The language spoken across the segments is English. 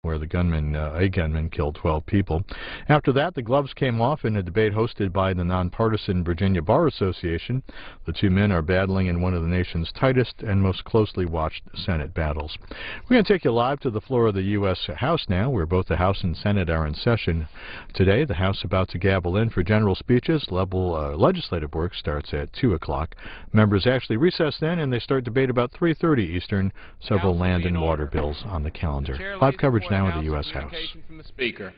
where a gunman killed 12 people. After that, the gloves came off in a debate hosted by the nonpartisan Virginia Bar Association. The two men are battling in one of the nation's tightest and most closely watched Senate battles. We're going to take you live to the floor of the U.S. House now, where both the House and Senate are in session today. The House about to gavel in for general speeches. Legislative work starts at 2 o'clock. Members actually recess then, and they start debate about 3:30 Eastern. Several land and water bills on the calendar. Live coverage now in the U.S. House. From the Speaker.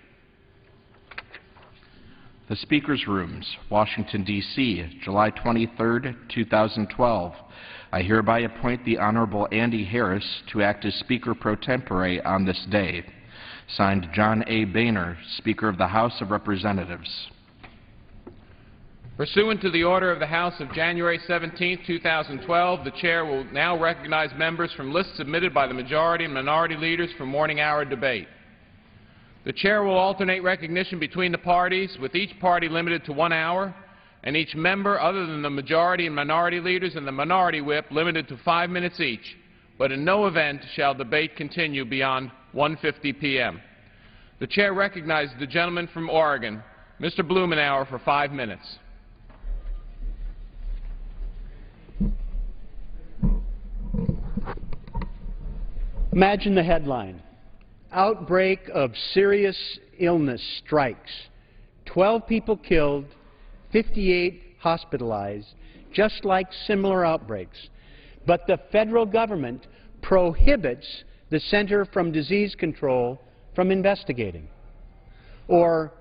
The Speaker's Rooms, Washington, D.C., July 23, 2012. I hereby appoint the Honorable Andy Harris to act as Speaker Pro Tempore on this day. Signed, John A. Boehner, Speaker of the House of Representatives. Pursuant to the order of the House of January 17, 2012, the Chair will now recognize members from lists submitted by the majority and minority leaders for morning hour debate. The Chair will alternate recognition between the parties, with each party limited to 1 hour, and each member other than the majority and minority leaders and the minority whip limited to 5 minutes each, but in no event shall debate continue beyond 1:50 p.m. The Chair recognizes the gentleman from Oregon, Mr. Blumenauer, for 5 minutes. Imagine the headline: outbreak of serious illness strikes. 12 people killed, 58 hospitalized, just like similar outbreaks. But the federal government prohibits the Center for Disease Control from investigating. Or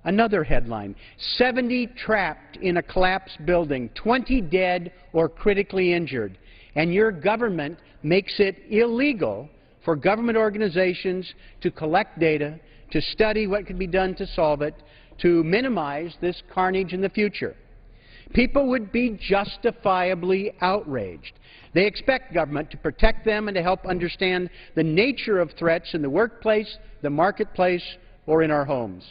another headline: 70 trapped in a collapsed building, 20 dead or critically injured, and your government makes it illegal for government organizations to collect data, to study what could be done to solve it, to minimize this carnage in the future. People would be justifiably outraged. They expect government to protect them and to help understand the nature of threats in the workplace, the marketplace, or in our homes.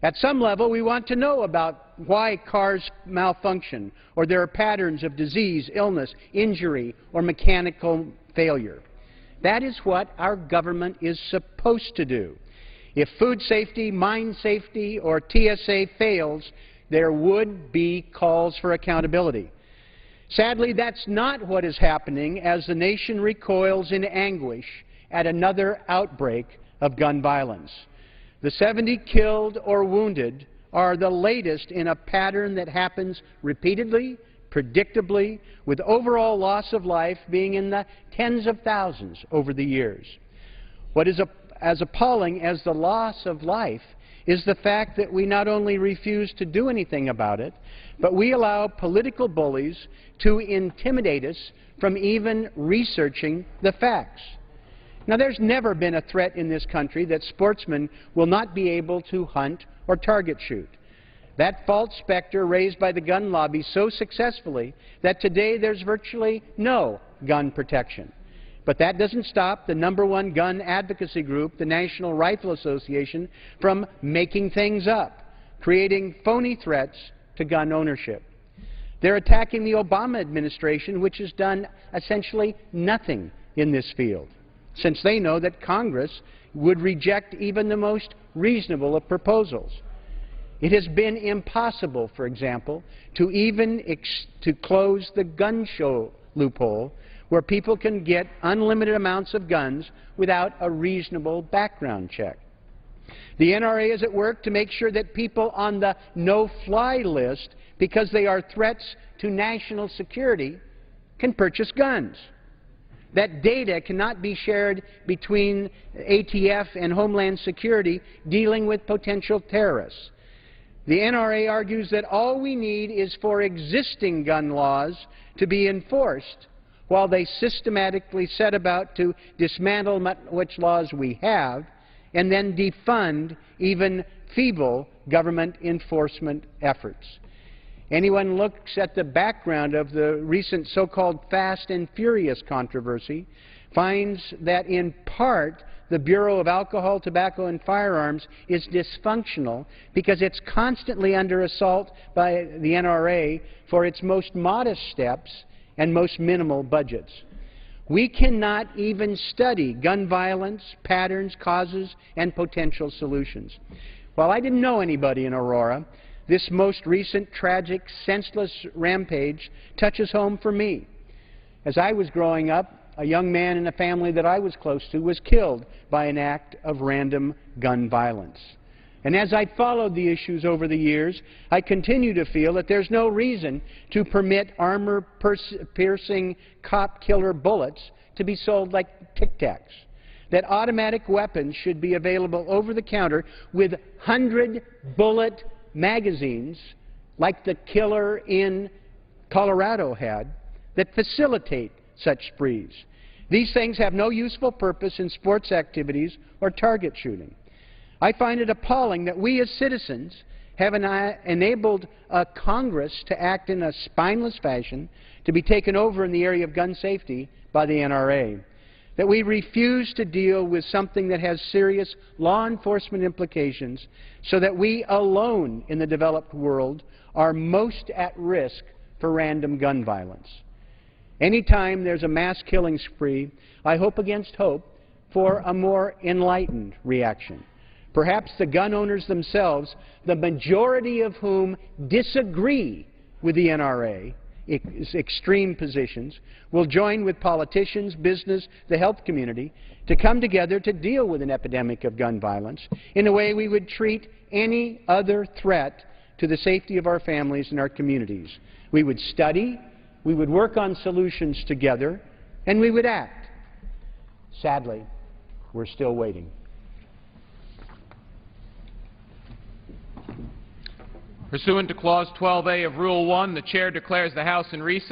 At some level, we want to know about why cars malfunction, or there are patterns of disease, illness, injury, or mechanical failure. That is what our government is supposed to do. If food safety, mine safety, or TSA fails, there would be calls for accountability. Sadly, that's not what is happening as the nation recoils in anguish at another outbreak of gun violence. The 70 killed or wounded are the latest in a pattern that happens repeatedly, predictably, with overall loss of life being in the tens of thousands over the years. What is as appalling as the loss of life is the fact that we not only refuse to do anything about it, but we allow political bullies to intimidate us from even researching the facts. Now, there's never been a threat in this country that sportsmen will not be able to hunt or target shoot. That false specter raised by the gun lobby so successfully that today there's virtually no gun protection. But that doesn't stop the #1 gun advocacy group, the National Rifle Association, from making things up, creating phony threats to gun ownership. They're attacking the Obama administration, which has done essentially nothing in this field, since they know that Congress would reject even the most reasonable of proposals. It has been impossible, for example, to close the gun show loophole, where people can get unlimited amounts of guns without a reasonable background check. The NRA is at work to make sure that people on the no-fly list, because they are threats to national security, can purchase guns. That data cannot be shared between ATF and Homeland Security dealing with potential terrorists. The NRA argues that all we need is for existing gun laws to be enforced, while they systematically set about to dismantle which laws we have and then defund even feeble government enforcement efforts. Anyone looks at the background of the recent so-called Fast and Furious controversy finds that in part the Bureau of Alcohol, Tobacco, and Firearms is dysfunctional because it's constantly under assault by the NRA for its most modest steps and most minimal budgets. We cannot even study gun violence, patterns, causes, and potential solutions. While I didn't know anybody in Aurora, this most recent tragic, senseless rampage touches home for me. As I was growing up, a young man in a family that I was close to was killed by an act of random gun violence. And as I followed the issues over the years, I continue to feel that there's no reason to permit armor-piercing cop-killer bullets to be sold like Tic Tacs, that automatic weapons should be available over the counter with 100-bullet magazines like the killer in Colorado had that facilitate such sprees. These things have no useful purpose in sports activities or target shooting. I find it appalling that we as citizens have enabled Congress to act in a spineless fashion to be taken over in the area of gun safety by the NRA, that we refuse to deal with something that has serious law enforcement implications so that we alone in the developed world are most at risk for random gun violence. Anytime there's a mass killing spree, I hope against hope for a more enlightened reaction. Perhaps the gun owners themselves, the majority of whom disagree with the NRA, extreme positions, will join with politicians, business, the health community to come together to deal with an epidemic of gun violence in a way we would treat any other threat to the safety of our families and our communities. We would study, we would work on solutions together, and we would act. Sadly, we're still waiting. Pursuant to Clause 12A of Rule 1, the Chair declares the House in recess.